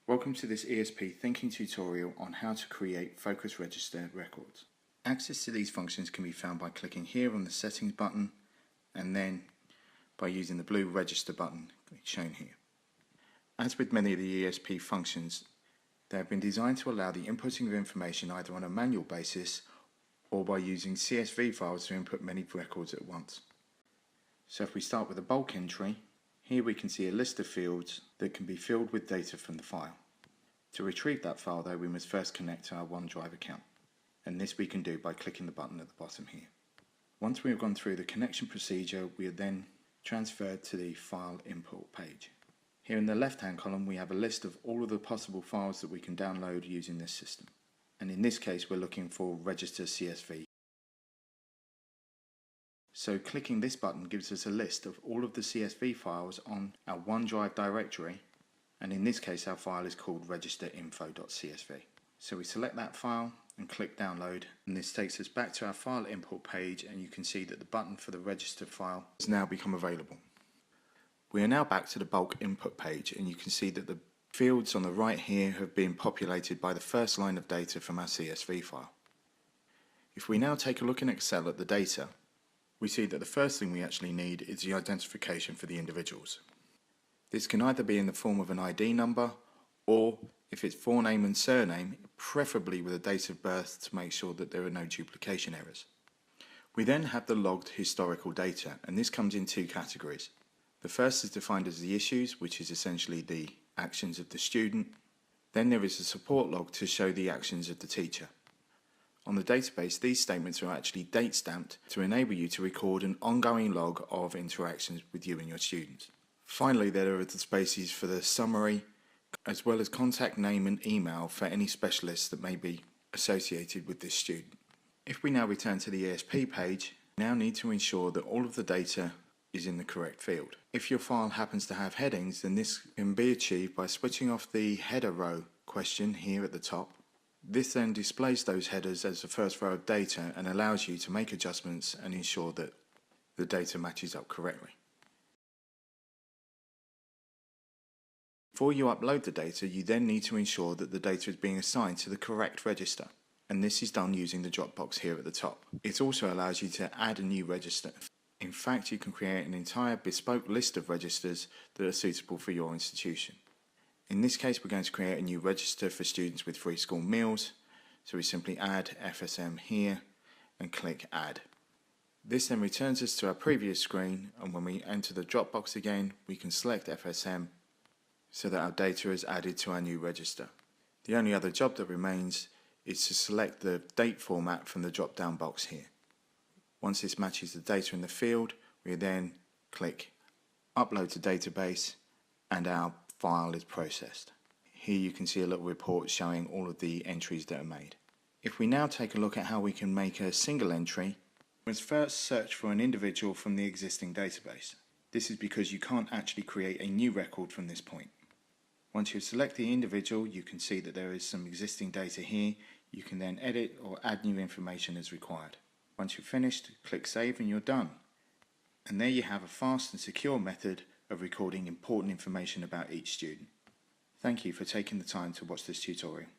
Welcome to this ESP Thinking tutorial on how to create focus register records. Access to these functions can be found by clicking here on the settings button and then by using the blue register button shown here. As with many of the ESP functions, they have been designed to allow the inputting of information either on a manual basis or by using CSV files to input many records at once. So if we start with a bulk entry, here we can see a list of fields that can be filled with data from the file. To retrieve that file though, we must first connect to our OneDrive account, and this we can do by clicking the button at the bottom here. Once we have gone through the connection procedure, we are then transferred to the file import page. Here in the left hand column we have a list of all of the possible files that we can download using this system, and in this case we're looking for register CSV. So clicking this button gives us a list of all of the CSV files on our OneDrive directory, and in this case our file is called registerinfo.csv. So we select that file and click download, and this takes us back to our file import page, and you can see that the button for the register file has now become available. We are now back to the bulk input page, and you can see that the fields on the right here have been populated by the first line of data from our CSV file. If we now take a look in Excel at the data, we see that the first thing we actually need is the identification for the individuals. This can either be in the form of an ID number, or if it's forename and surname, preferably with a date of birth to make sure that there are no duplication errors. We then have the logged historical data, and this comes in two categories. The first is defined as the issues, which is essentially the actions of the student. Then there is a support log to show the actions of the teacher. On the database, these statements are actually date stamped to enable you to record an ongoing log of interactions with you and your students. Finally, there are the spaces for the summary, as well as contact name and email for any specialists that may be associated with this student. If we now return to the ESP page, we now need to ensure that all of the data is in the correct field. If your file happens to have headings, then this can be achieved by switching off the header row question here at the top. This then displays those headers as the first row of data and allows you to make adjustments and ensure that the data matches up correctly. Before you upload the data, you then need to ensure that the data is being assigned to the correct register, and this is done using the drop box here at the top. It also allows you to add a new register. In fact, you can create an entire bespoke list of registers that are suitable for your institution. In this case, we're going to create a new register for students with free school meals, so we simply add FSM here and click add. This then returns us to our previous screen, and when we enter the drop box again, we can select FSM so that our data is added to our new register. The only other job that remains is to select the date format from the drop down box here. Once this matches the data in the field, we then click upload to database, and our file is processed. Here you can see a little report showing all of the entries that are made. If we now take a look at how we can make a single entry, we must first search for an individual from the existing database. This is because you can't actually create a new record from this point. Once you select the individual, you can see that there is some existing data here. You can then edit or add new information as required. Once you're finished, click save and you're done. And there you have a fast and secure method of recording important information about each student. Thank you for taking the time to watch this tutorial.